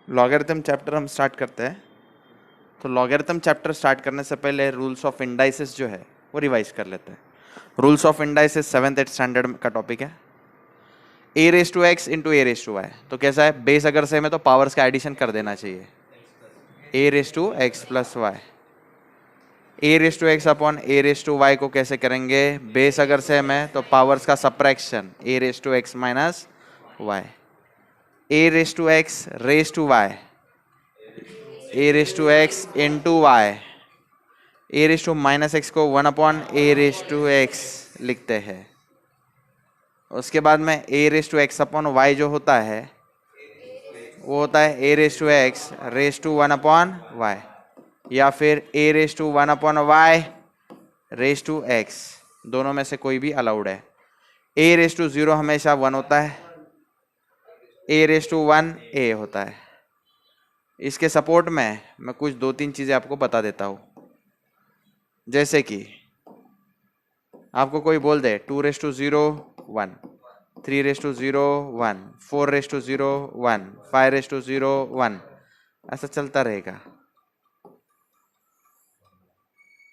Logarithm chapter हम start करते हैं। तो लॉगरिथम चैप्टर स्टार्ट करने से पहले रूल्स ऑफ इंडाइसिस जो है वो रिवाइज कर लेते हैं। Rules of indices 7th-8th standard का टॉपिक है। A raise to x into a raise to y, तो कैसा है, बेस अगर सेम है तो पावर्स का एडिशन कर देना चाहिए। A raise to x plus y, a raise to x upon a raise to y को कैसे करेंगे, बेस अगर सेम है तो पावर्स का subtraction, a raise to x minus y. A raise to x raise to y, a raise to x into y, a raise to minus x को 1 upon a raise to x लिखते हैं। उसके बाद में a raise to x upon y जो होता है वो होता है a raise to x raise to 1 upon y, या फिर a raise to 1 upon Y race to x, दोनों में से कोई भी अलाउड है। ए रेस टू 0 हमेशा 1 होता है, ए रेस टू 1 ए होता है। इसके सपोर्ट में मैं कुछ 2-3 चीज़ें आपको बता देता हूँ। जैसे कि आपको कोई बोल दे 2 raise to 0 1, 3 raise to 0 1, 4 raise to 0 1, 5 raise to 0 1, ऐसा चलता रहेगा।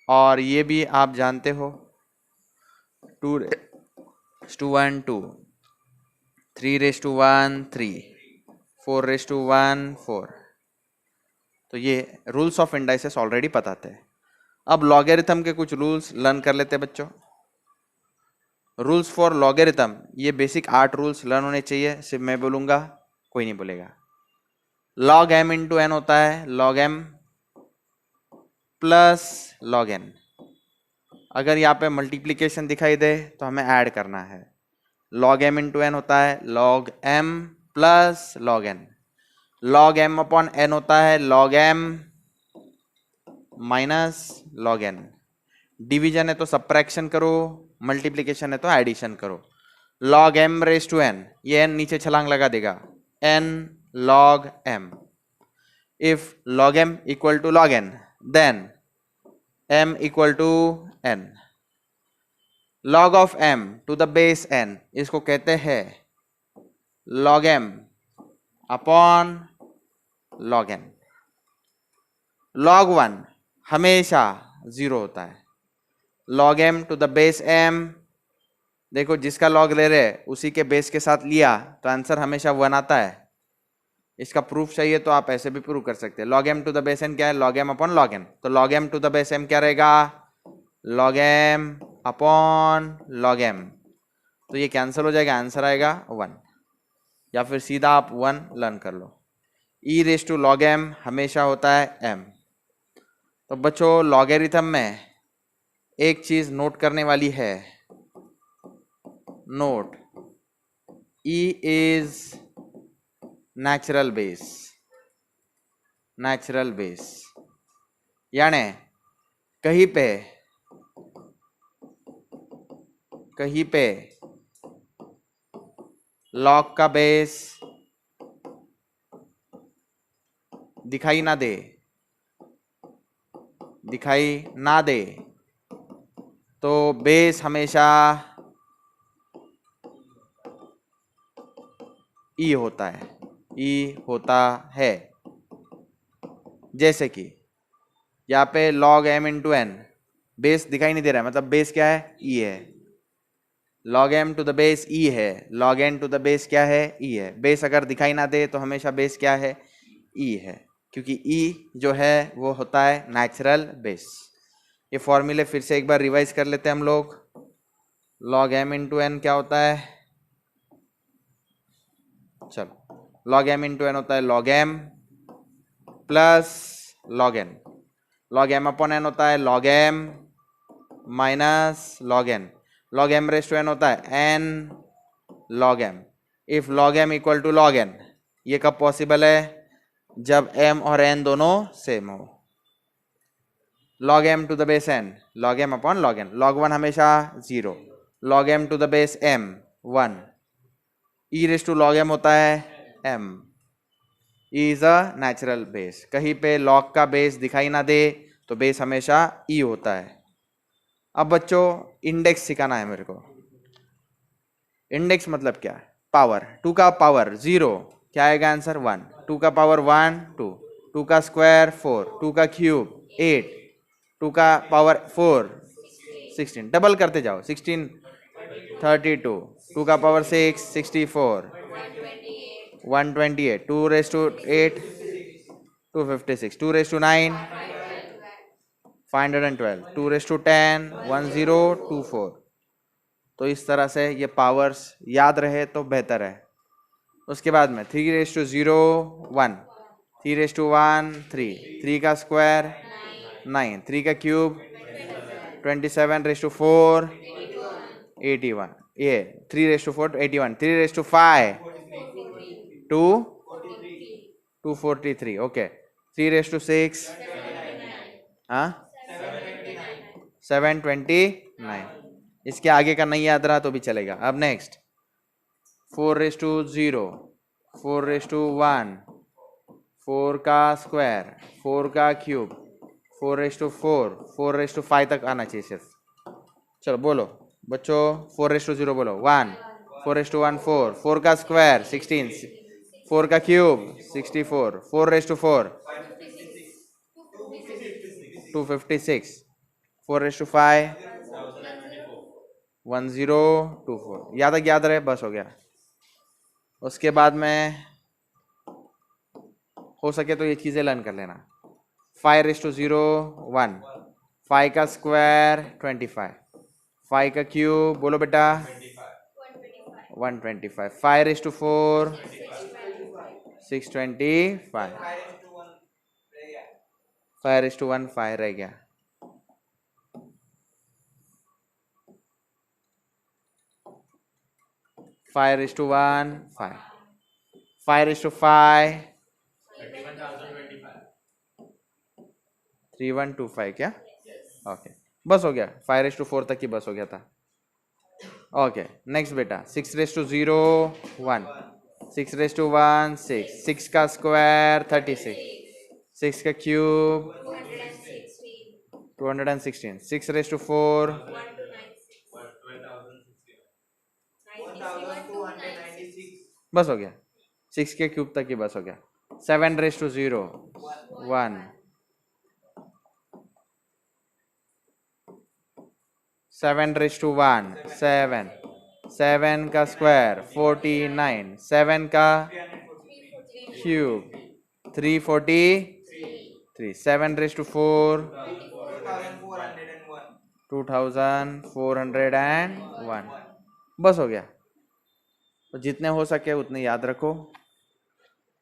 और ये भी आप जानते हो 2 raise to 1 2, 3 raise to 1 3, 4 raise to 1 4। तो ये रूल्स ऑफ इंडाइसेस ऑलरेडी बताते हैं। अब लॉगरिथम के कुछ रूल्स लर्न कर लेते हैं बच्चों। रूल्स फॉर लॉगरिथम, ये बेसिक 8 रूल्स लर्न होने चाहिए। सिर्फ मैं बोलूंगा, कोई नहीं बोलेगा। लॉग एम इंटू एन होता है log m plus log n. अगर यहाँ पे मल्टीप्लीकेशन दिखाई दे तो हमें ऐड करना है। लॉग एम इंटू एन होता है log m plus log n. Log m upon N होता है log m minus log n. Division है तो सब्ट्रैक्शन करो, मल्टीप्लीकेशन है तो एडिशन करो। Log m raise to n, ये एन नीचे छलांग लगा देगा, n log m. If log m equal to log n then m equal to n. Log of m to the base n, इसको कहते हैं log m upon log n. Log 1 हमेशा 0 होता है। Log m to the base m, देखो जिसका log ले रहे उसी के बेस के साथ लिया तो आंसर हमेशा 1 आता है। इसका प्रूफ चाहिए तो आप ऐसे भी प्रूव कर सकते हैं। Log m to the base n क्या है, log m upon log n. तो log m to the base m क्या रहेगा, log m upon log m. तो ये कैंसिल हो जाएगा, आंसर आएगा 1। या फिर सीधा आप 1 लर्न कर लो। ई रेस टू लॉग एम हमेशा होता है एम। तो बच्चों लॉगरिथम में एक चीज नोट करने वाली है, note E is natural base. Natural base यानी कहीं पे लॉग का बेस दिखाई ना दे तो बेस हमेशा ई होता है। जैसे कि यहाँ पे log m into n, base दिखाई नहीं दे रहा है, मतलब बेस क्या है, ई है। log m to the base e है, log n to the base क्या है, ई है। बेस अगर दिखाई ना दे तो हमेशा बेस क्या है, ई है, क्योंकि ई जो है वो होता है नेचुरल बेस। ये फॉर्मूले फिर से एक बार रिवाइज कर लेते हैं हम लोग। log m इंटू एन क्या होता है, चलो log m इंटू एन होता है log m plus log n। log m upon N होता है log m minus log n। log m raise to n होता है n log m। If log m equal to log n, ये कब possible है, जब m और n दोनों सेम हो। log m to the base n, log m upon log n। log 1 हमेशा 0, log m to the base m 1, e raise to log m होता है m। Is a natural base. कहीं पे log का base दिखाई ना दे तो बेस हमेशा e होता है। अब बच्चों इंडेक्स सिखाना है मेरे को। इंडेक्स मतलब क्या है, पावर। 2 का पावर 0, क्या आएगा आंसर 1। 2 का पावर 1 2, 2 का स्क्वायर 4, 2 का क्यूब 8, 2 का पावर 4 16, डबल करते जाओ 16 32, 2 का power 6 64, 128, 2 raise to 8 256, 2 raise to 9 512, 2 raise to 10 1024। तो इस तरह से ये पावर्स याद रहे तो बेहतर है। उसके बाद में 3 रेस टू 0 1, 3 रेस टू 1 3, 3 का स्क्वायर 9, 3 का क्यूब 27 रेस टू 4 81, ये 3 raise to 4 81, 3 raise to 5 2 243, okay. 3 raise to 6 हाँ 729। इसके आगे का नहीं याद रहा तो भी चलेगा। अब next 4 raise to 0, 4 raise to 1, 4 का स्क्वायर 4 का cube 4 raise to 4, 4 raise to 5 तक आना चाहिए सिर्फ। चलो बोलो बच्चों 4 रेस टू 0 बोलो 1, 4 रेस टू 1 4, 4 का स्क्वायर 16, 4 का cube 64, 4 raise to 4 256, 4 raise to 5 1024। याद रहे बस हो गया। उसके बाद में हो सके तो ये चीज़ें लर्न कर लेना। 5 रेस टू 0 1, 5 का स्क्वायर 25, 5 का क्यूब बोलो बेटा 125, 5 रेस टू 4 625, 5 रेस टू 1 5 रह गया। Five raise to 1 5, 5 raise to 5 3125 क्या? ओके बस हो गया। 5 रेस टू 4 तक ही बस हो गया था। ओके नेक्स्ट बेटा 6 रेस टू 0 1, 6 रेस टू 1 6, 6 का स्क्वायर 36, 6 का क्यूब 216, 6 रेस टू 4 बस हो गया। 6 के क्यूब तक ही बस हो गया। 7 रेस टू 0 1, 7 रेस टू 1 7, 7 का स्क्वायर 49, 7 का क्यूब 343, 7 रेस टू 4 2401, बस हो गया। तो जितने हो सके उतने याद रखो।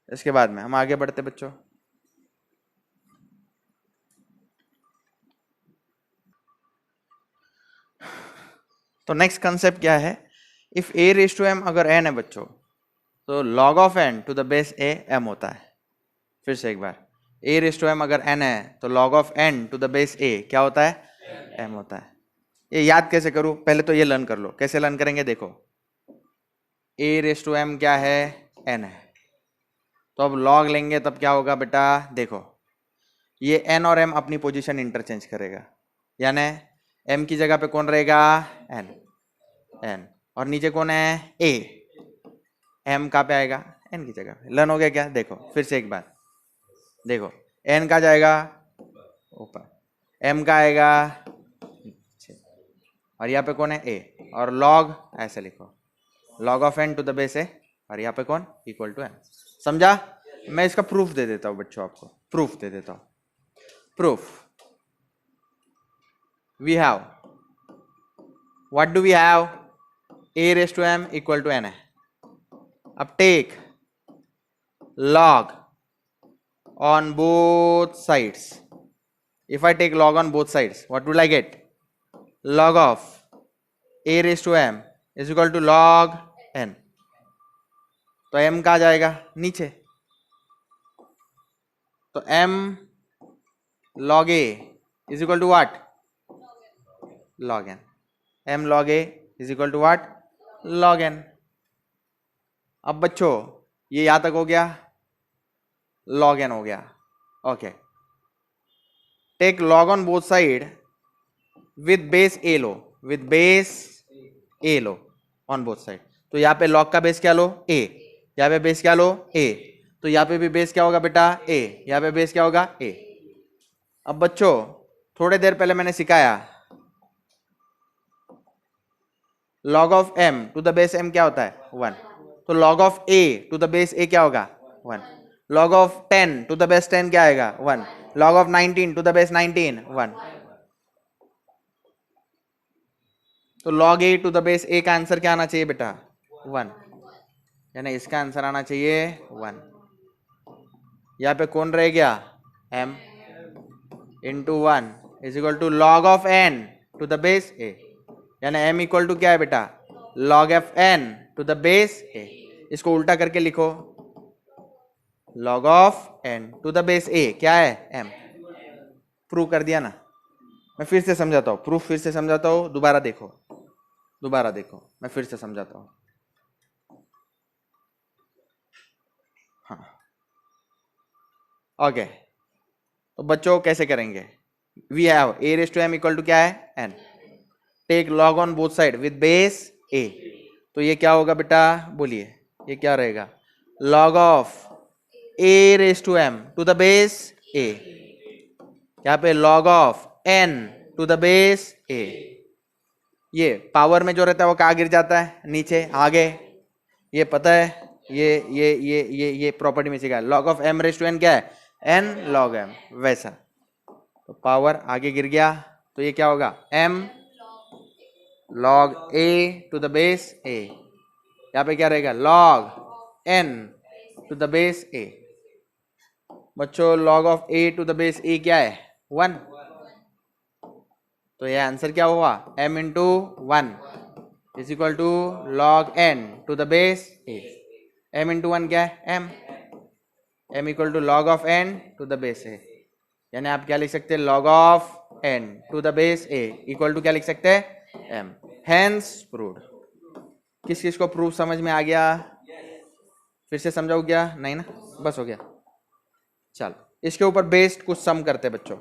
इसके बाद में हम आगे बढ़ते बच्चों। तो नेक्स्ट कंसेप्ट क्या है? If a raise to m अगर n है बच्चों तो log of n to the base a m होता है। फिर से एक बार, a रेस टू m अगर n है तो log of n to the base a क्या होता है? m होता है। ये याद कैसे करूं? पहले तो ये लर्न कर लो। कैसे लर्न करेंगे देखो, a रेस टू m क्या है? n है। तो अब log लेंगे तब क्या होगा बेटा? देखो ये n और m अपनी पोजीशन इंटरचेंज करेगा, यानी m की जगह पे कौन रहेगा? n और नीचे कौन है? a। m कहाँ पे आएगा? n की जगह पे। लर्न हो गया क्या? देखो फिर से एक बार देखो, n का जाएगा ऊपर, m का आएगा नीचे, और यहाँ पे कौन है? a। और log ऐसे लिखो, log of n to the base a, और यहाँ पे कौन? Equal to n। समझा? मैं इसका प्रूफ दे देता हूँ बच्चों, आपको प्रूफ दे देता हूँ। Proof we have, what do we have? a raised to m equal to n है। अब take log on both sides. If I take log on both sides, what will I get? Log of a raised to m is equal to log n। तो m कहाँ जाएगा? नीचे। तो m log a is equal to what? log n। m log a is equal to what? log n। अब बच्चों ये यहां तक हो गया, log n हो गया। Okay, take log on both side with base a लो, with base a लो on both side। तो यहाँ पे log का बेस क्या लो? a, यहाँ पे बेस क्या लो? a। तो यहाँ पे भी बेस क्या होगा बेटा a, यहाँ पे बेस क्या होगा a। अब बच्चों थोड़े देर पहले मैंने सिखाया log of m to the base m क्या होता है 1, तो log of a to the base a क्या होगा 1, log of 10 to the base 10 क्या आएगा 1, log of 19 to the base 19 1। तो log a to the base a का आंसर क्या आना चाहिए बेटा 1, यानी इसका आंसर आना चाहिए 1। यहाँ पे कौन रह गया m into 1 is equal to log of n to the base a, यानी m इक्वल टू क्या है बेटा log of n to the base a। इसको उल्टा करके लिखो log of n to the base a क्या है m। प्रूव कर दिया ना। मैं फिर से समझाता हूँ, प्रूफ फिर से समझाता हूँ, दोबारा देखो मैं फिर से समझाता हूँ। हाँ ओके, तो बच्चों कैसे करेंगे, we have a raise to m equal to क्या है n, take log on both side with base a, तो ये क्या होगा बेटा बोलिए, ये क्या रहेगा log of a raise to m to the base a, यहाँ पे log of n to the base a। ये पावर में जो रहता है वो कहाँ गिर जाता है नीचे आगे, ये पता है, ये प्रॉपर्टी में सीखा है। log of m raise to n क्या है n log m, वैसा तो पावर आगे गिर गया तो ये क्या होगा m log a to the base a, यहाँ पे क्या रहेगा log n to the base a। बच्चों log of a to the base a क्या है 1, तो ये आंसर क्या हुआ m into 1 is equal to log n to the base a। m into 1 क्या है m equal to log of n to the base a, यानी आप क्या लिख सकते हैं log of n to the base a equal to क्या लिख सकते हैं m, हेंस प्रूव्ड। किस किस को प्रूफ समझ में आ गया, फिर से समझाओ क्या नहीं ना, बस हो गया। चलो इसके ऊपर बेस्ड कुछ सम करते हैं बच्चों।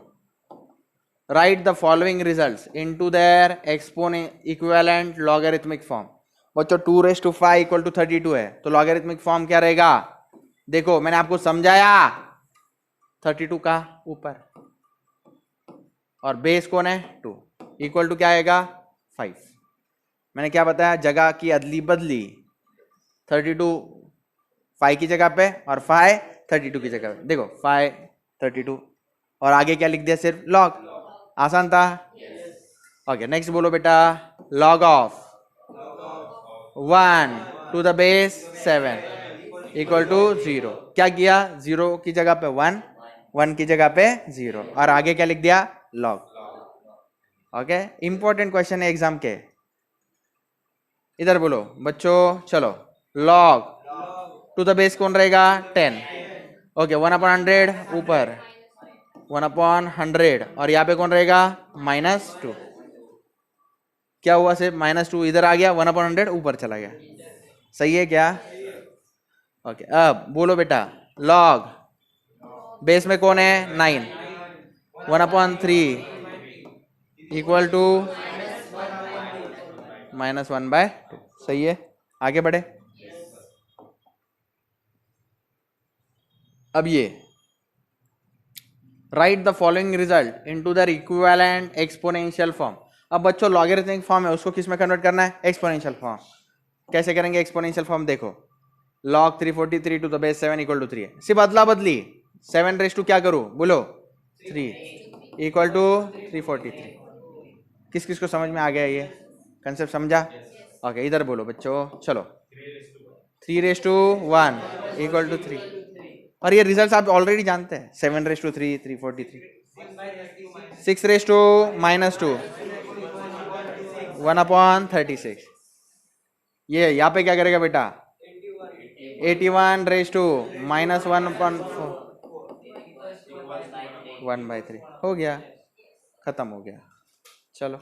Right the following results into their equivalent logarithmic form. बच्चों 2⁵ इक्वल टू 32 है, तो लॉगरिथमिक फॉर्म क्या रहेगा, देखो मैंने आपको समझाया 32 का ऊपर और बेस कौन है 2 इक्वल टू क्या आएगा 5। मैंने क्या बताया, जगह की अदली बदली, 32 5 की जगह पे और 5 32 की जगह पे। देखो 5 32 और आगे क्या लिख दिया सिर्फ log, आसान था। ओके नेक्स्ट बोलो बेटा, log of 1 to the base 7 equal to 0। क्या किया, 0 की जगह पे 1, 1 की जगह पे 0 और आगे क्या लिख दिया log। ओके इंपॉर्टेंट क्वेश्चन है एग्जाम के, इधर बोलो बच्चों। चलो log टू द बेस कौन रहेगा 10, ओके 1/100 ऊपर 1/100 और यहाँ पे कौन रहेगा -2। क्या हुआ सिर्फ -2 इधर आ गया, 1/100 ऊपर चला गया, सही है क्या। ओके अब बोलो बेटा log बेस में कौन है 9, 1/3 इक्वल टू -1/2, सही है। आगे बढ़े, अब ये right the following result into the equivalent exponential form. अब बच्चों लॉगरिथमिक फॉर्म है उसको किस में कन्वर्ट करना है एक्सपोनेंशियल फॉर्म। कैसे करेंगे एक्सपोनेंशियल फॉर्म, देखो log 343 to the base 7 equal to 3 है, सिर्फ अदला बदली 7 रेज टू क्या करूं बोलो 3 इक्वल टू 343। किस किस को समझ में आ गया ये कंसेप्ट, समझा। ओके इधर बोलो बच्चों, चलो 3⁻1 इक्वल टू 3, और ये रिजल्ट आप ऑलरेडी जानते हैं 7⁻3 343, 6⁻2 1/36। ये यहाँ पे क्या करेगा बेटा 81⁻2 -1/4 1/3 हो गया, खत्म हो गया। चलो